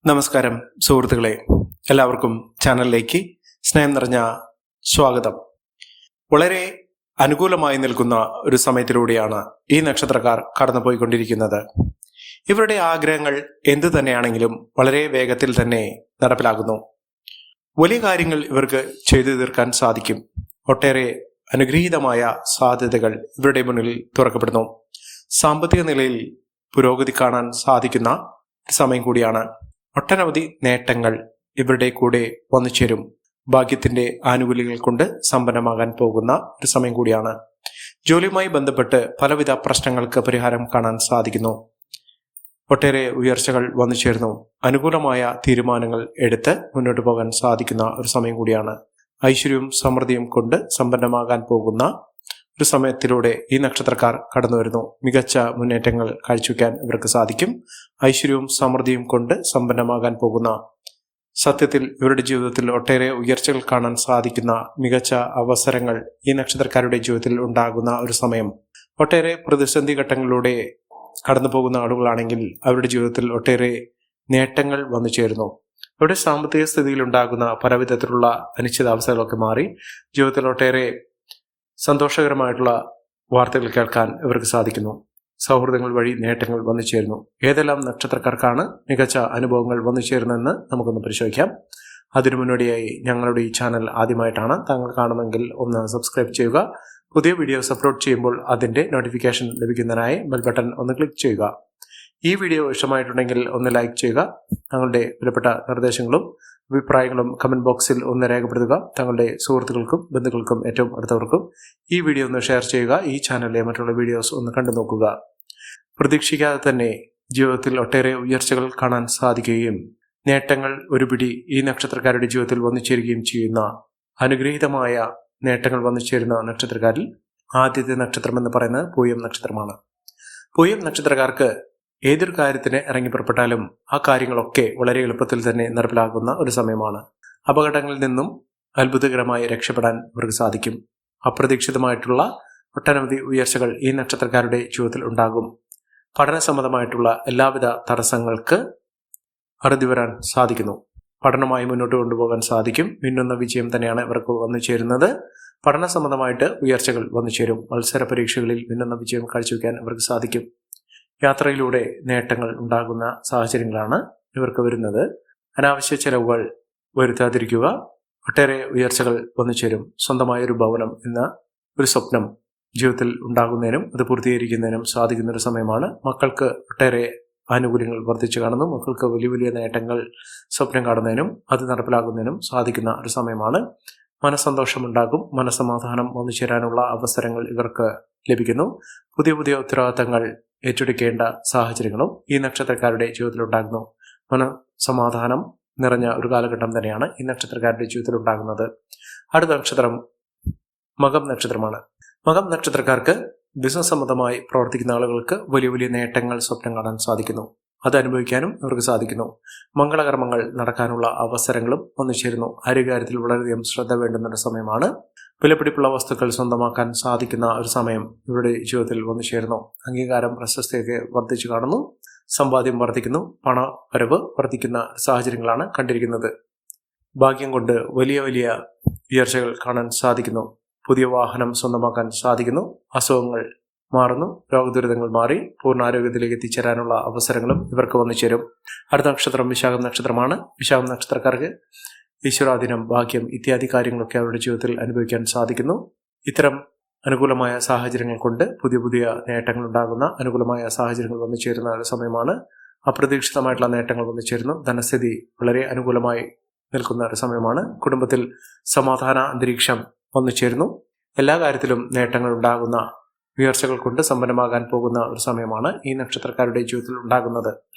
നമസ്കാരം സുഹൃത്തുക്കളെ, എല്ലാവർക്കും ചാനലിലേക്ക് സ്നേഹം നിറഞ്ഞ സ്വാഗതം. വളരെ അനുകൂലമായി നിൽക്കുന്ന ഒരു സമയത്തിലൂടെയാണ് ഈ നക്ഷത്രക്കാർ കടന്നുപോയിക്കൊണ്ടിരിക്കുന്നത്. ഇവരുടെ ആഗ്രഹങ്ങൾ എന്തു തന്നെയാണെങ്കിലും വളരെ വേഗത്തിൽ തന്നെ നടപ്പിലാകുന്നു. വലിയ കാര്യങ്ങൾ ഇവർക്ക് ചെയ്തു തീർക്കാൻ സാധിക്കും. ഒട്ടേറെ അനുഗ്രഹീതമായ സാധ്യതകൾ ഇവരുടെ മുന്നിൽ തുറക്കപ്പെടുന്നു. സാമ്പത്തിക നിലയിൽ പുരോഗതി കാണാൻ സാധിക്കുന്ന സമയം കൂടിയാണ്. ഒട്ടനവധി നേട്ടങ്ങൾ ഇവരുടെ കൂടെ വന്നു ചേരും. ഭാഗ്യത്തിന്റെ ആനുകൂല്യങ്ങൾ കൊണ്ട് സമ്പന്നമാകാൻ പോകുന്ന ഒരു സമയം കൂടിയാണ്. ജോലിയുമായി ബന്ധപ്പെട്ട് പലവിധ പ്രശ്നങ്ങൾക്ക് പരിഹാരം കാണാൻ സാധിക്കുന്നു. ഒട്ടേറെ ഉയർച്ചകൾ വന്നു ചേർന്നു. അനുകൂലമായ തീരുമാനങ്ങൾ എടുത്ത് മുന്നോട്ട് പോകാൻ സാധിക്കുന്ന ഒരു സമയം കൂടിയാണ്. ഐശ്വര്യവും സമൃദ്ധിയും കൊണ്ട് സമ്പന്നമാകാൻ പോകുന്ന ഒരു സമയത്തിലൂടെ ഈ നക്ഷത്രക്കാർ കടന്നു വരുന്നു. മികച്ച മുന്നേറ്റങ്ങൾ കാഴ്ചവെക്കാൻ ഇവർക്ക് സാധിക്കും. ഐശ്വര്യവും സമൃദ്ധിയും കൊണ്ട് സമ്പന്നമാകാൻ പോകുന്ന, സത്യത്തിൽ ഇവരുടെ ജീവിതത്തിൽ ഒട്ടേറെ ഉയർച്ചകൾ കാണാൻ സാധിക്കുന്ന മികച്ച അവസരങ്ങൾ ഈ നക്ഷത്രക്കാരുടെ ജീവിതത്തിൽ ഉണ്ടാകുന്ന ഒരു സമയം. ഒട്ടേറെ പ്രതിസന്ധി ഘട്ടങ്ങളിലൂടെ കടന്നു പോകുന്ന ആളുകളാണെങ്കിൽ അവരുടെ ജീവിതത്തിൽ ഒട്ടേറെ നേട്ടങ്ങൾ വന്നു ചേരുന്നു. അവരുടെ സാമ്പത്തിക സ്ഥിതിയിൽ ഉണ്ടാകുന്ന പലവിധത്തിലുള്ള അനിശ്ചിതാവസ്ഥകളൊക്കെ മാറി ജീവിതത്തിൽ ഒട്ടേറെ സന്തോഷകരമായിട്ടുള്ള വാർത്തകൾ കേൾക്കാൻ ഇവർക്ക് സാധിക്കുന്നു. സൗഹൃദങ്ങൾ വഴി നേട്ടങ്ങൾ വന്നു ചേരുന്നു. ഏതെല്ലാം നക്ഷത്രക്കാർക്കാണ് മികച്ച അനുഭവങ്ങൾ വന്നു ചേരുന്നതെന്ന് നമുക്കൊന്ന് പരിശോധിക്കാം. അതിനു മുന്നോടിയായി ഞങ്ങളുടെ ഈ ചാനൽ ആദ്യമായിട്ടാണ് താങ്കൾ കാണുമെങ്കിൽ ഒന്ന് സബ്സ്ക്രൈബ് ചെയ്യുക. പുതിയ വീഡിയോസ് അപ്ലോഡ് ചെയ്യുമ്പോൾ അതിൻ്റെ നോട്ടിഫിക്കേഷൻ ലഭിക്കുന്നതിനായി ബെൽ ബട്ടൺ ഒന്ന് ക്ലിക്ക് ചെയ്യുക. ഈ വീഡിയോ ഇഷ്ടമായിട്ടുണ്ടെങ്കിൽ ഒന്ന് ലൈക്ക് ചെയ്യുക. തങ്ങളുടെ വിലപ്പെട്ട നിർദ്ദേശങ്ങളും അഭിപ്രായങ്ങളും കമന്റ് ബോക്സിൽ ഒന്ന് രേഖപ്പെടുത്തുക. തങ്ങളുടെ സുഹൃത്തുക്കൾക്കും ബന്ധുക്കൾക്കും ഏറ്റവും അടുത്തവർക്കും ഈ വീഡിയോ ഒന്ന് ഷെയർ ചെയ്യുക. ഈ ചാനലിലെ മറ്റുള്ള വീഡിയോസ് ഒന്ന് കണ്ടു നോക്കുക. പ്രതീക്ഷിക്കാതെ തന്നെ ജീവിതത്തിൽ ഒട്ടേറെ ഉയർച്ചകൾ കാണാൻ സാധിക്കുകയും നേട്ടങ്ങൾ ഒരു പിടി ഈ നക്ഷത്രക്കാരുടെ ജീവിതത്തിൽ വന്നു ചേരുകയും ചെയ്യുന്ന അനുഗ്രഹീതമായ നേട്ടങ്ങൾ വന്നു ചേരുന്ന നക്ഷത്രക്കാരിൽ ആദ്യത്തെ നക്ഷത്രം എന്ന് പറയുന്നത് പൂയം നക്ഷത്രമാണ്. പൂയം നക്ഷത്രക്കാർക്ക് ഏതൊരു കാര്യത്തിന് ഇറങ്ങി പുറപ്പെട്ടാലും ആ കാര്യങ്ങളൊക്കെ വളരെ എളുപ്പത്തിൽ തന്നെ നടപ്പിലാകുന്ന ഒരു സമയമാണ്. അപകടങ്ങളിൽ നിന്നും അത്ഭുതകരമായി രക്ഷപ്പെടാൻ ഇവർക്ക് സാധിക്കും. അപ്രതീക്ഷിതമായിട്ടുള്ള ഒട്ടനവധി ഉയർച്ചകൾ ഈ നക്ഷത്രക്കാരുടെ ജീവിതത്തിൽ ഉണ്ടാകും. പഠന സംബന്ധമായിട്ടുള്ള എല്ലാവിധ തടസ്സങ്ങൾക്ക് അറുതി വരാൻ സാധിക്കുന്നു. പഠനമായി മുന്നോട്ട് കൊണ്ടുപോകാൻ സാധിക്കും. മിന്നുന്ന വിജയം തന്നെയാണ് ഇവർക്ക് വന്നു ചേരുന്നത്. പഠന സംബന്ധമായിട്ട് ഉയർച്ചകൾ വന്നു ചേരും. മത്സര പരീക്ഷകളിൽ മിന്നുന്ന വിജയം കാഴ്ചവെക്കാൻ ഇവർക്ക് സാധിക്കും. യാത്രയിലൂടെ നേട്ടങ്ങൾ ഉണ്ടാകുന്ന സാഹചര്യങ്ങളാണ് ഇവർക്ക് വരുന്നത്. അനാവശ്യ ചെലവുകൾ വരുത്താതിരിക്കുക. ഒട്ടേറെ ഉയർച്ചകൾ വന്നു ചേരും. സ്വന്തമായൊരു ഭവനം എന്ന ഒരു സ്വപ്നം ജീവിതത്തിൽ ഉണ്ടാകുന്നതിനും അത് പൂർത്തീകരിക്കുന്നതിനും സാധിക്കുന്ന ഒരു സമയമാണ്. മക്കൾക്ക് ഒട്ടേറെ ആനുകൂല്യങ്ങൾ വർദ്ധിച്ചു കാണുന്നു. മക്കൾക്ക് വലിയ വലിയ നേട്ടങ്ങൾ സ്വപ്നം കാണുന്നതിനും അത് നടപ്പിലാക്കുന്നതിനും സാധിക്കുന്ന ഒരു സമയമാണ്. മനസ്സന്തോഷമുണ്ടാകും. മനസ്സമാധാനം വന്നു ചേരാനുള്ള അവസരങ്ങൾ ഇവർക്ക് ലഭിക്കുന്നു. പുതിയ പുതിയ ഉത്തരവാദിത്തങ്ങൾ ഏറ്റെടുക്കേണ്ട സാഹചര്യങ്ങളും ഈ നക്ഷത്രക്കാരുടെ ജീവിതത്തിൽ ഉണ്ടാകുന്നു. മനസമാധാനം നിറഞ്ഞ ഒരു കാലഘട്ടം തന്നെയാണ് ഈ നക്ഷത്രക്കാരുടെ ജീവിതത്തിൽ ഉണ്ടാകുന്നത്. അടുത്ത നക്ഷത്രം മകം നക്ഷത്രമാണ്. മകം നക്ഷത്രക്കാർക്ക് ബിസിനസ് സംബന്ധമായി പ്രവർത്തിക്കുന്ന ആളുകൾക്ക് വലിയ വലിയ നേട്ടങ്ങൾ സ്വപ്നം കാണാൻ സാധിക്കുന്നു. അത് അനുഭവിക്കാനും ഇവർക്ക് സാധിക്കുന്നു. മംഗളകർമ്മങ്ങൾ നടക്കാനുള്ള അവസരങ്ങളും വന്നു ചേരുന്നു. ആരോഗ്യകാര്യത്തിൽ വളരെയധികം ശ്രദ്ധ വേണ്ടുന്ന ഒരു സമയമാണ്. വിലപിടിപ്പുള്ള വസ്തുക്കൾ സ്വന്തമാക്കാൻ സാധിക്കുന്ന ഒരു സമയം ഇവരുടെ ജീവിതത്തിൽ വന്നു ചേരുന്നു. അംഗീകാരം പ്രശസ്തിയൊക്കെ വർദ്ധിച്ചു കാണുന്നു. സമ്പാദ്യം വർദ്ധിക്കുന്നു. പണവരവ് വർദ്ധിക്കുന്ന സാഹചര്യങ്ങളാണ് കണ്ടിരിക്കുന്നത്. ഭാഗ്യം കൊണ്ട് വലിയ വലിയ ഉയർച്ചകൾ കാണാൻ സാധിക്കുന്നു. പുതിയ വാഹനം സ്വന്തമാക്കാൻ സാധിക്കുന്നു. അസുഖങ്ങൾ മാറുന്നു. രോഗദുരിതങ്ങൾ മാറി പൂർണ്ണാരോഗ്യത്തിലേക്ക് എത്തിച്ചേരാനുള്ള അവസരങ്ങളും ഇവർക്ക് വന്നു ചേരും. അടുത്ത നക്ഷത്രം വിശാഖം നക്ഷത്രമാണ്. വിശാഖം നക്ഷത്രക്കാർക്ക് ഈശ്വരാധീനം, ഭാഗ്യം ഇത്യാദി കാര്യങ്ങളൊക്കെ അവരുടെ ജീവിതത്തിൽ അനുഭവിക്കാൻ സാധിക്കുന്നു. ഇത്തരം അനുകൂലമായ സാഹചര്യങ്ങൾ കൊണ്ട് പുതിയ പുതിയ നേട്ടങ്ങൾ ഉണ്ടാകുന്ന അനുകൂലമായ സാഹചര്യങ്ങൾ വന്നു ചേരുന്ന ഒരു സമയമാണ്. അപ്രതീക്ഷിതമായിട്ടുള്ള നേട്ടങ്ങൾ വന്നു ചേരുന്നു. ധനസ്ഥിതി വളരെ അനുകൂലമായി നിൽക്കുന്ന ഒരു സമയമാണ്. കുടുംബത്തിൽ സമാധാന അന്തരീക്ഷം വന്നു ചേരുന്നു. എല്ലാ കാര്യത്തിലും നേട്ടങ്ങൾ ഉണ്ടാകുന്ന, ഉയർച്ചകൾ കൊണ്ട് സമ്പന്നമാകാൻ പോകുന്ന ഒരു സമയമാണ് ഈ നക്ഷത്രക്കാരുടെ ജീവിതത്തിൽ ഉണ്ടാകുന്നത്.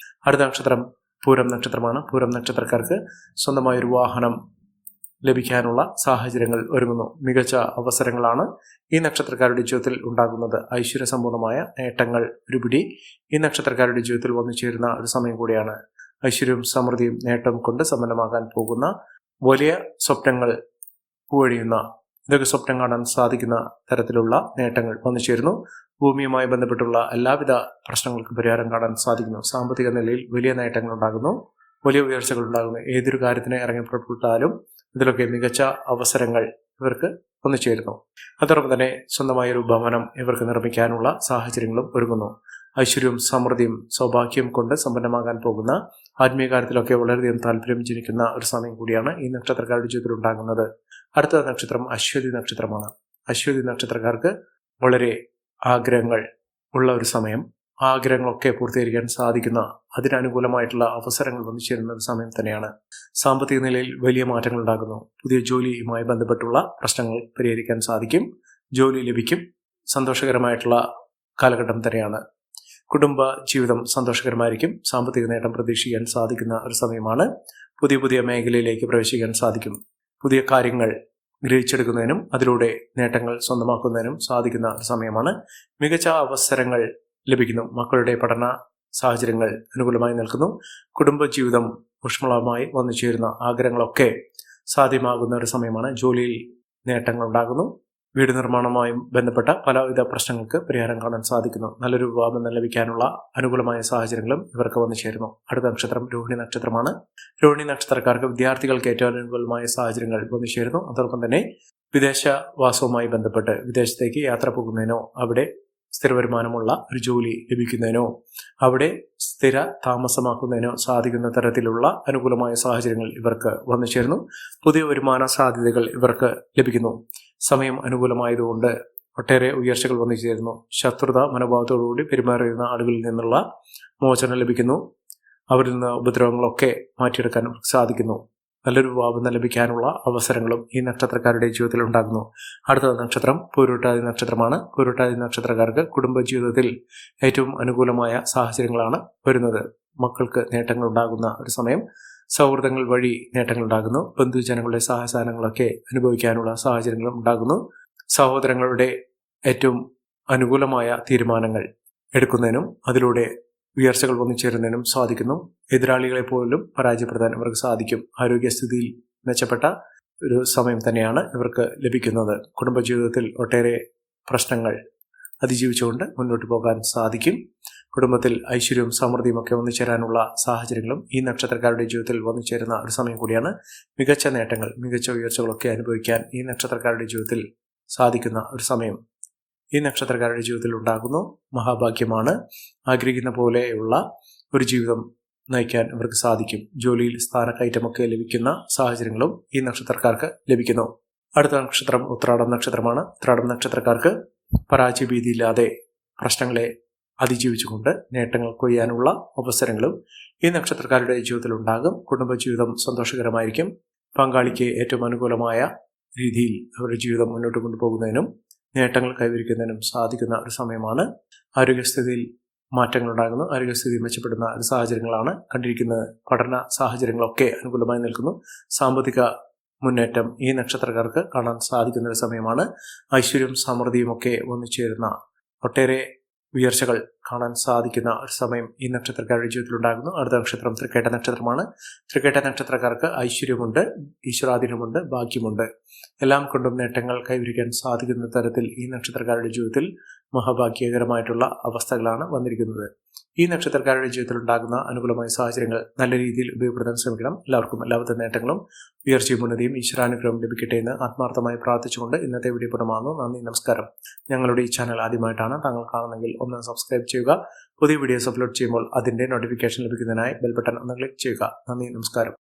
അടുത്ത നക്ഷത്രം പൂരം നക്ഷത്രമാണ്. പൂരം നക്ഷത്രക്കാർക്ക് സ്വന്തമായൊരു വാഹനം ലഭിക്കാനുള്ള സാഹചര്യങ്ങൾ ഒരുങ്ങുന്നു. മികച്ച അവസരങ്ങളാണ് ഈ നക്ഷത്രക്കാരുടെ ജീവിതത്തിൽ ഉണ്ടാകുന്നത്. ഐശ്വര്യസമ്പൂർണമായ നേട്ടങ്ങൾ ഒരു പിടി ഈ നക്ഷത്രക്കാരുടെ ജീവിതത്തിൽ വന്നു ചേരുന്ന ഒരു സമയം കൂടിയാണ്. ഐശ്വര്യവും സമൃദ്ധിയും നേട്ടം കൊണ്ട് സമ്പന്നമാകാൻ പോകുന്ന, വലിയ സ്വപ്നങ്ങൾ പൂവഴിയുന്ന, ഇതൊക്കെ സ്വപ്നം കാണാൻ സാധിക്കുന്ന തരത്തിലുള്ള നേട്ടങ്ങൾ വന്നു ചേരുന്നു. ഭൂമിയുമായി ബന്ധപ്പെട്ടുള്ള എല്ലാവിധ പ്രശ്നങ്ങൾക്കും പരിഹാരം കാണാൻ സാധിക്കുന്നു. സാമ്പത്തിക നിലയിൽ വലിയ നേട്ടങ്ങൾ ഉണ്ടാകുന്നു. വലിയ ഉയർച്ചകൾ ഉണ്ടാകുന്നു. ഏതൊരു കാര്യത്തിന് ഇറങ്ങിപ്പെട്ടാലും ഇതിലൊക്കെ മികച്ച അവസരങ്ങൾ ഇവർക്ക് വന്നു ചേരുന്നു. അതോടൊപ്പം തന്നെ സ്വന്തമായ ഒരു ഭവനം ഇവർക്ക് നിർമ്മിക്കാനുള്ള സാഹചര്യങ്ങളും ഒരുങ്ങുന്നു. ഐശ്വര്യവും സമൃദ്ധിയും സൗഭാഗ്യവും കൊണ്ട് സമ്പന്നമാകാൻ പോകുന്ന ആത്മീയ കാര്യത്തിലൊക്കെ വളരെയധികം താല്പര്യം ജനിക്കുന്ന ഒരു സമയം കൂടിയാണ് ഈ നക്ഷത്രക്കാരുടെ ജീവിതത്തിൽ ഉണ്ടാകുന്നത്. അടുത്ത നക്ഷത്രം അശ്വതി നക്ഷത്രമാണ്. അശ്വതി നക്ഷത്രക്കാർക്ക് വളരെ ആഗ്രഹങ്ങൾ ഉള്ള ഒരു സമയം, ആഗ്രഹങ്ങളൊക്കെ പൂർത്തീകരിക്കാൻ സാധിക്കുന്ന അതിനനുകൂലമായിട്ടുള്ള അവസരങ്ങൾ വന്നു ചേരുന്ന ഒരു സമയം തന്നെയാണ്. സാമ്പത്തിക നിലയിൽ വലിയ മാറ്റങ്ങൾ ഉണ്ടാകുന്നു. പുതിയ ജോലിയുമായി ബന്ധപ്പെട്ടുള്ള പ്രശ്നങ്ങൾ പരിഹരിക്കാൻ സാധിക്കും. ജോലി ലഭിക്കും. സന്തോഷകരമായിട്ടുള്ള കാലഘട്ടം തന്നെയാണ്. കുടുംബ ജീവിതം സന്തോഷകരമായിരിക്കും. സാമ്പത്തിക നേട്ടം പ്രതീക്ഷിക്കാൻ സാധിക്കുന്ന ഒരു സമയമാണ്. പുതിയ മേഖലയിലേക്ക് പ്രവേശിക്കാൻ സാധിക്കും. പുതിയ കാര്യങ്ങൾ ഗ്രഹിച്ചെടുക്കുന്നതിനും അതിലൂടെ നേട്ടങ്ങൾ സ്വന്തമാക്കുന്നതിനും സാധിക്കുന്ന ഒരു സമയമാണ്. മികച്ച അവസരങ്ങൾ ലഭിക്കുന്നു. മക്കളുടെ പഠന സാഹചര്യങ്ങൾ അനുകൂലമായി നിൽക്കുന്നു. കുടുംബജീവിതം ഊഷ്മളമായി വന്നു ചേരുന്ന ആഗ്രഹങ്ങളൊക്കെ സാധ്യമാകുന്ന ഒരു സമയമാണ്. ജോലിയിൽ നേട്ടങ്ങൾ ഉണ്ടാകുന്നു. വീട് നിർമ്മാണവുമായും ബന്ധപ്പെട്ട പലവിധ പ്രശ്നങ്ങൾക്ക് പരിഹാരം കാണാൻ സാധിക്കുന്നു. നല്ലൊരു വിവാഹം ലഭിക്കാനുള്ള അനുകൂലമായ സാഹചര്യങ്ങളും ഇവർക്ക് വന്നു ചേരുന്നു. അടുത്ത നക്ഷത്രം രോഹിണി നക്ഷത്രമാണ്. രോഹിണി നക്ഷത്രക്കാർക്ക് വിദ്യാർത്ഥികൾക്ക് ഏറ്റവും അനുകൂലമായ സാഹചര്യങ്ങൾ വന്നു ചേരുന്നു. അതോടൊപ്പം തന്നെ വിദേശവാസവുമായി ബന്ധപ്പെട്ട് വിദേശത്തേക്ക് യാത്ര പോകുന്നതിനോ അവിടെ സ്ഥിര വരുമാനമുള്ള ഒരു ജോലി ലഭിക്കുന്നതിനോ അവിടെ സ്ഥിര താമസമാക്കുന്നതിനോ സാധിക്കുന്ന തരത്തിലുള്ള അനുകൂലമായ സാഹചര്യങ്ങൾ ഇവർക്ക് വന്നു ചേരുന്നു. പുതിയ വരുമാന സാധ്യതകൾ ഇവർക്ക് ലഭിക്കുന്നു. സമയം അനുകൂലമായതുകൊണ്ട് ഒട്ടേറെ ഉയർച്ചകൾ വന്നു ചേരുന്നു. ശത്രുത മനോഭാവത്തോടുകൂടി പെരുമാറുന്ന ആളുകളിൽ നിന്നുള്ള മോചനം ലഭിക്കുന്നു. അവരിൽ നിന്ന് ഉപദ്രവങ്ങളൊക്കെ മാറ്റിയെടുക്കാൻ സാധിക്കുന്നു. നല്ലൊരു വിവാഹം ലഭിക്കാനുള്ള അവസരങ്ങളും ഈ നക്ഷത്രക്കാരുടെ ജീവിതത്തിൽ ഉണ്ടാകുന്നു. അടുത്ത നക്ഷത്രം പൂരുരുട്ടാതി നക്ഷത്രമാണ്. പൂരുരുട്ടാതി നക്ഷത്രക്കാർക്ക് കുടുംബജീവിതത്തിൽ ഏറ്റവും അനുകൂലമായ സാഹചര്യങ്ങളാണ് വരുന്നത്. മക്കൾക്ക് നേട്ടങ്ങൾ ഉണ്ടാകുന്ന ഒരു സമയം. സൗഹൃദങ്ങൾ വഴി നേട്ടങ്ങൾ ഉണ്ടാകുന്നു. ബന്ധുജനങ്ങളുടെ സഹായസഹനങ്ങളൊക്കെ അനുഭവിക്കാനുള്ള സാഹചര്യങ്ങളും ഉണ്ടാകുന്നു. സഹോദരങ്ങളുടെ ഏറ്റവും അനുകൂലമായ തീരുമാനങ്ങൾ എടുക്കുന്നതിനും അതിലൂടെ ഉയർച്ചകൾ വന്നു ചേരുന്നതിനും സാധിക്കുന്നു. എതിരാളികളെ പോലും പരാജയപ്പെടുത്താൻ ഇവർക്ക് സാധിക്കും. ആരോഗ്യസ്ഥിതിയിൽ മെച്ചപ്പെട്ട ഒരു സമയം തന്നെയാണ് ഇവർക്ക് ലഭിക്കുന്നത്. കുടുംബജീവിതത്തിൽ ഒട്ടേറെ പ്രശ്നങ്ങൾ അതിജീവിച്ചുകൊണ്ട് മുന്നോട്ട് പോകാൻ സാധിക്കും. കുടുംബത്തിൽ ഐശ്വര്യവും സമൃദ്ധിയും ഒക്കെ വന്നു ചേരാനുള്ള സാഹചര്യങ്ങളും ഈ നക്ഷത്രക്കാരുടെ ജീവിതത്തിൽ വന്നു ചേരുന്ന ഒരു സമയം കൂടിയാണ്. മികച്ച നേട്ടങ്ങൾ, മികച്ച ഉയർച്ചകളൊക്കെ അനുഭവിക്കാൻ ഈ നക്ഷത്രക്കാരുടെ ജീവിതത്തിൽ സാധിക്കുന്ന ഒരു സമയം ഈ നക്ഷത്രക്കാരുടെ ജീവിതത്തിൽ ഉണ്ടാകുന്നു. മഹാഭാഗ്യമാണ്. ആഗ്രഹിക്കുന്ന പോലെയുള്ള ഒരു ജീവിതം നയിക്കാൻ ഇവർക്ക് സാധിക്കും. ജോലിയിൽ സ്ഥാനക്കയറ്റമൊക്കെ ലഭിക്കുന്ന സാഹചര്യങ്ങളും ഈ നക്ഷത്രക്കാർക്ക് ലഭിക്കുന്നു. അടുത്ത നക്ഷത്രം ഉത്രാടം നക്ഷത്രമാണ്. ഉത്രാടം നക്ഷത്രക്കാർക്ക് പരാജയഭീതിയില്ലാതെ പ്രശ്നങ്ങളെ അതിജീവിച്ചുകൊണ്ട് നേട്ടങ്ങൾ കൊയ്യാനുള്ള അവസരങ്ങളും ഈ നക്ഷത്രക്കാരുടെ ജീവിതത്തിൽ ഉണ്ടാകും. കുടുംബജീവിതം സന്തോഷകരമായിരിക്കും. പങ്കാളിക്ക് ഏറ്റവും അനുകൂലമായ രീതിയിൽ അവരുടെ ജീവിതം മുന്നോട്ട് കൊണ്ടുപോകുന്നതിനും നേട്ടങ്ങൾ കൈവരിക്കുന്നതിനും സാധിക്കുന്ന ഒരു സമയമാണ്. ആരോഗ്യസ്ഥിതിയിൽ മാറ്റങ്ങൾ ഉണ്ടാകുന്നു. ആരോഗ്യസ്ഥിതി മെച്ചപ്പെടുന്ന ഒരു സാഹചര്യങ്ങളാണ് കണ്ടിരിക്കുന്നത്. പഠന സാഹചര്യങ്ങളൊക്കെ അനുകൂലമായി നിൽക്കുന്നു. സാമ്പത്തിക മുന്നേറ്റം ഈ നക്ഷത്രക്കാർക്ക് കാണാൻ സാധിക്കുന്ന ഒരു സമയമാണ്. ഐശ്വര്യവും സമൃദ്ധിയും ഒക്കെ വന്നു ചേരുന്ന ഒട്ടേറെ ഉയർച്ചകൾ കാണാൻ സാധിക്കുന്ന ഒരു സമയം ഈ നക്ഷത്രക്കാരുടെ ജീവിതത്തിൽ ഉണ്ടാകുന്നു. അടുത്ത നക്ഷത്രം തൃക്കേട്ട നക്ഷത്രമാണ്. തൃക്കേട്ട നക്ഷത്രക്കാർക്ക് ഐശ്വര്യമുണ്ട്, ഈശ്വരാധീനമുണ്ട്, ഭാഗ്യമുണ്ട്. എല്ലാം കൊണ്ടും നേട്ടങ്ങൾ കൈവരിക്കാൻ സാധിക്കുന്ന തരത്തിൽ ഈ നക്ഷത്രക്കാരുടെ ജീവിതത്തിൽ മഹാഭാഗ്യകരമായിട്ടുള്ള അവസ്ഥകളാണ് വന്നിരിക്കുന്നത്. ഈ നക്ഷത്രക്കാരുടെ ജീവിതത്തിൽ ഉണ്ടാകുന്ന അനുകൂലമായ സാഹചര്യങ്ങൾ നല്ല രീതിയിൽ ഉപയോഗപ്പെടുത്താൻ ശ്രമിക്കണം. എല്ലാവർക്കും എല്ലാവിധ നേട്ടങ്ങളും ഉയർച്ചയും ഉന്നതിയും ഈശ്വരാനുഗ്രഹം ലഭിക്കട്ടെ എന്ന് ആത്മാർത്ഥമായി പ്രാർത്ഥിച്ചുകൊണ്ട് ഇന്നത്തെ വീഡിയോ പൂർണ്ണമാകുന്നു. നന്ദി, നമസ്കാരം. ഞങ്ങളുടെ ഈ ചാനൽ ആദ്യമായിട്ടാണ് താങ്കൾ കാണുന്നതെങ്കിൽ ഒന്ന് സബ്സ്ക്രൈബ് ചെയ്യുക. പുതിയ വീഡിയോസ് അപ്ലോഡ് ചെയ്യുമ്പോൾ അതിന്റെ നോട്ടിഫിക്കേഷൻ ലഭിക്കുന്നതിനായി ബെൽ ബട്ടൺ ഒന്ന് ക്ലിക്ക് ചെയ്യുക. നന്ദി, നമസ്കാരം.